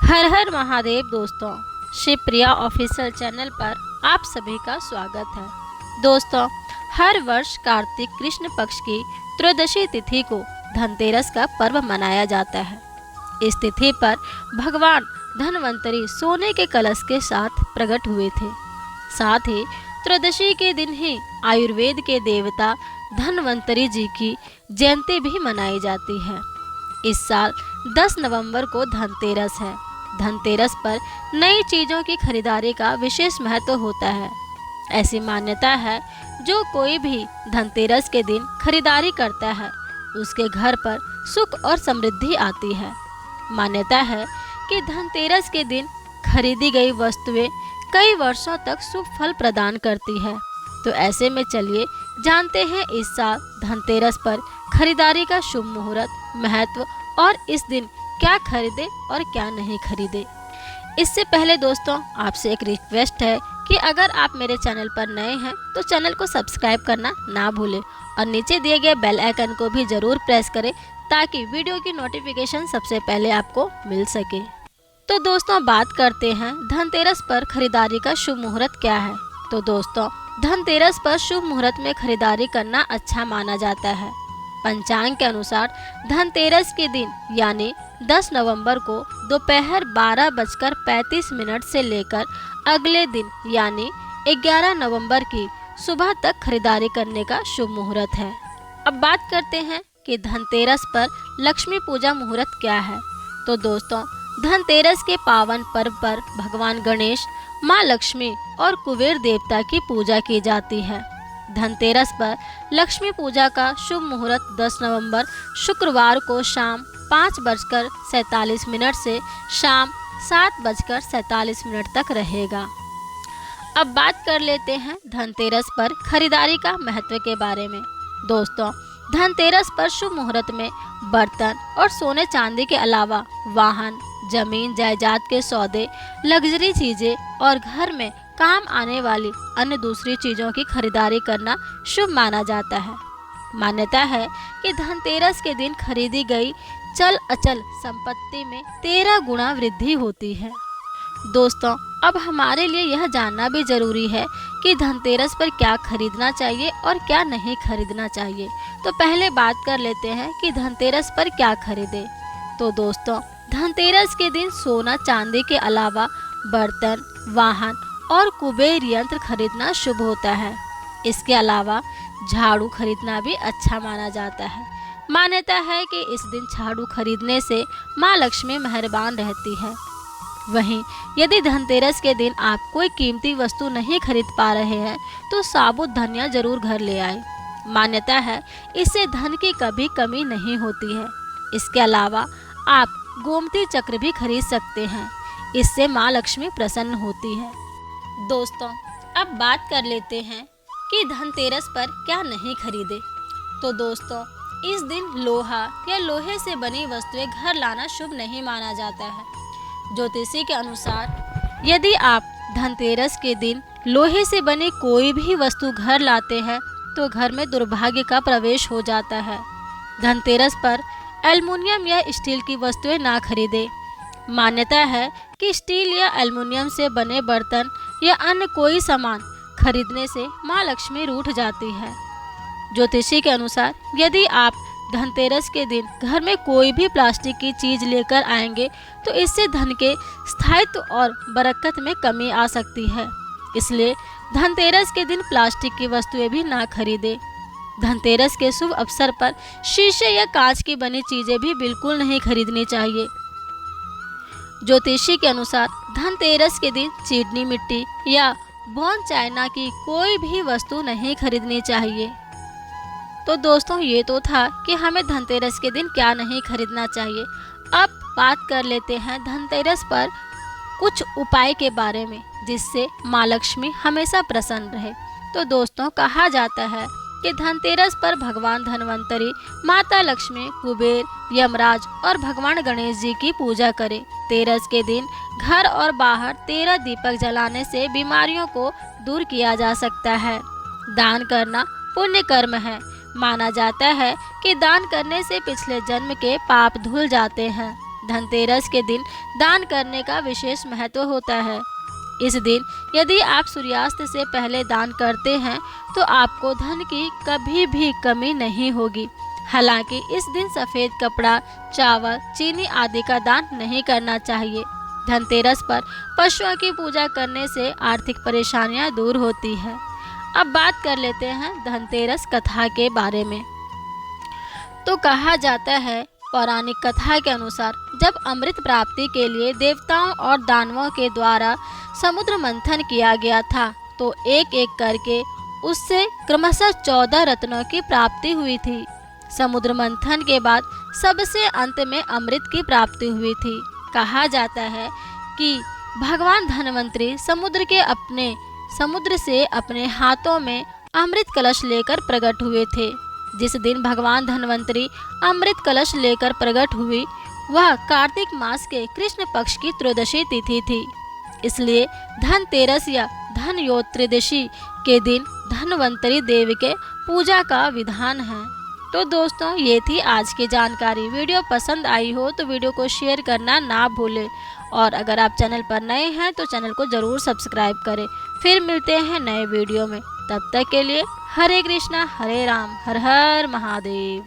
हर हर महादेव दोस्तों, Shivpriya official channel पर आप सभी का स्वागत है। दोस्तों, हर वर्ष कार्तिक कृष्ण पक्ष की त्रयोदशी तिथि को धनतेरस का पर्व मनाया जाता है। इस तिथि पर भगवान धन्वंतरी सोने के कलश के साथ प्रकट हुए थे। साथ ही त्रयोदशी के दिन ही आयुर्वेद के देवता धन्वंतरी जी की जयंती भी मनाई जाती है। इस साल 10 नवंबर को धनतेरस है। धनतेरस पर नई चीजों की खरीदारी का विशेष महत्व होता है। ऐसी मान्यता है, जो कोई भी धनतेरस के दिन खरीदारी करता है उसके घर पर सुख और समृद्धि आती है। मान्यता है कि धनतेरस के दिन खरीदी गई वस्तुएं कई वर्षों तक शुभ फल प्रदान करती है। तो ऐसे में चलिए जानते हैं इस साल धनतेरस पर खरीदारी का शुभ मुहूर्त, महत्व और इस दिन क्या खरीदे और क्या नहीं खरीदे। इससे पहले दोस्तों, आपसे एक रिक्वेस्ट है कि अगर आप मेरे चैनल पर नए हैं तो चैनल को सब्सक्राइब करना ना भूलें और नीचे दिए गए बेल आइकन को भी जरूर प्रेस करें ताकि वीडियो की नोटिफिकेशन सबसे पहले आपको मिल सके। तो दोस्तों, बात करते हैं धनतेरस पर खरीदारी का शुभ मुहूर्त क्या है। तो दोस्तों, धनतेरस पर शुभ मुहूर्त में खरीदारी करना अच्छा माना जाता है। पंचांग के अनुसार धनतेरस के दिन यानी 10 नवंबर को दोपहर 12:35 से लेकर अगले दिन यानी 11 नवंबर की सुबह तक खरीदारी करने का शुभ मुहूर्त है। अब बात करते हैं कि धनतेरस पर लक्ष्मी पूजा मुहूर्त क्या है। तो दोस्तों, धनतेरस के पावन पर्व पर भगवान गणेश, माँ लक्ष्मी और कुबेर देवता की पूजा की जाती है। धनतेरस पर लक्ष्मी पूजा का शुभ मुहूर्त 10 नवंबर शुक्रवार को शाम 5:47 से शाम 7:47 तक रहेगा। अब बात कर लेते हैं धनतेरस पर खरीदारी का महत्व के बारे में। दोस्तों, धनतेरस पर शुभ मुहूर्त में बर्तन और सोने चांदी के अलावा वाहन, जमीन जायदाद के सौदे, लग्जरी चीजें और घर में काम आने वाली अन्य दूसरी चीजों की खरीदारी करना शुभ माना जाता है। मान्यता है कि धनतेरस के दिन खरीदी गई चल अचल संपत्ति में 13 गुना वृद्धि होती है। दोस्तों, अब हमारे लिए यह जानना भी जरूरी है कि धनतेरस पर क्या खरीदना चाहिए और क्या नहीं खरीदना चाहिए। तो पहले बात कर लेते हैं कि धनतेरस पर क्या खरीदे। तो दोस्तों, धनतेरस के दिन सोना चांदी के अलावा बर्तन, वाहन और कुबेर यंत्र खरीदना शुभ होता है। इसके अलावा झाड़ू खरीदना भी अच्छा माना जाता है। मान्यता है कि इस दिन झाड़ू खरीदने से माँ लक्ष्मी मेहरबान रहती है। वहीं यदि धनतेरस के दिन आप कोई कीमती वस्तु नहीं खरीद पा रहे हैं तो साबुत धनिया जरूर घर ले आए। मान्यता है इससे धन की कभी कमी नहीं होती है। इसके अलावा आप गोमती चक्र भी खरीद सकते हैं। इससे माँ लक्ष्मी प्रसन्न होती है। दोस्तों, अब बात कर लेते हैं कि धनतेरस पर क्या नहीं खरीदे। तो दोस्तों, इस दिन लोहा या लोहे से बनी वस्तुएं घर लाना शुभ नहीं माना जाता है। ज्योतिषी के अनुसार यदि आप धनतेरस के दिन लोहे से बनी कोई भी वस्तु घर लाते हैं तो घर में दुर्भाग्य का प्रवेश हो जाता है। धनतेरस पर एल्युमिनियम या स्टील की वस्तुएं ना खरीदे। मान्यता है कि स्टील या एल्युमिनियम से बने बर्तन या अन्य कोई सामान खरीदने से माँ लक्ष्मी रूठ जाती है। ज्योतिषी के अनुसार यदि आप धनतेरस के दिन घर में कोई भी प्लास्टिक की चीज लेकर आएंगे तो इससे धन के स्थायित्व और बरकत में कमी आ सकती है। इसलिए धनतेरस के दिन प्लास्टिक की वस्तुएं भी ना खरीदे। धनतेरस के शुभ अवसर पर शीशे या कांच की बनी चीजें भी बिल्कुल नहीं खरीदनी चाहिए। ज्योतिषी के अनुसार धनतेरस के दिन चीनी मिट्टी या बोन चाइना की कोई भी वस्तु नहीं खरीदनी चाहिए। तो दोस्तों, ये तो था कि हमें धनतेरस के दिन क्या नहीं खरीदना चाहिए। अब बात कर लेते हैं धनतेरस पर कुछ उपाय के बारे में जिससे माँ लक्ष्मी हमेशा प्रसन्न रहे। तो दोस्तों, कहा जाता है कि धनतेरस पर भगवान धन्वंतरी, माता लक्ष्मी, कुबेर, यमराज और भगवान गणेश जी की पूजा करें। तेरस के दिन घर और बाहर 13 दीपक जलाने से बीमारियों को दूर किया जा सकता है। दान करना पुण्य कर्म है। माना जाता है कि दान करने से पिछले जन्म के पाप धुल जाते हैं। धनतेरस के दिन दान करने का विशेष महत्व होता है। इस दिन यदि आप सूर्यास्त से पहले दान करते हैं तो आपको धन की कभी भी कमी नहीं होगी। हालांकि इस दिन सफ़ेद कपड़ा, चावल, चीनी आदि का दान नहीं करना चाहिए। धनतेरस पर पशुओं की पूजा करने से आर्थिक परेशानियां दूर होती है। अब बात कर लेते हैं धनतेरस कथा के बारे में। तो कहा जाता है, पौराणिक कथा के अनुसार जब अमृत प्राप्ति के लिए देवताओं और दानवों के द्वारा समुद्र मंथन किया गया था तो एक एक करके उससे क्रमशः 14 रत्नों की प्राप्ति हुई थी। समुद्र मंथन के बाद सबसे अंत में अमृत की प्राप्ति हुई थी। कहा जाता है कि भगवान धन्वंतरी समुद्र से अपने हाथों में अमृत कलश लेकर प्रकट हुए थे। जिस दिन भगवान धन्वंतरी अमृत कलश लेकर प्रकट हुई वह कार्तिक मास के कृष्ण पक्ष की त्रयोदशी तिथि थी। इसलिए धनतेरस या धनयोत्रयोदशी के दिन धन्वंतरी देवी के पूजा का विधान है। तो दोस्तों, ये थी आज की जानकारी। वीडियो पसंद आई हो तो वीडियो को शेयर करना ना भूलें और अगर आप चैनल पर नए हैं तो चैनल को ज़रूर सब्सक्राइब करें। फिर मिलते हैं नए वीडियो में, तब तक के लिए हरे कृष्णा हरे राम, हर हर महादेव।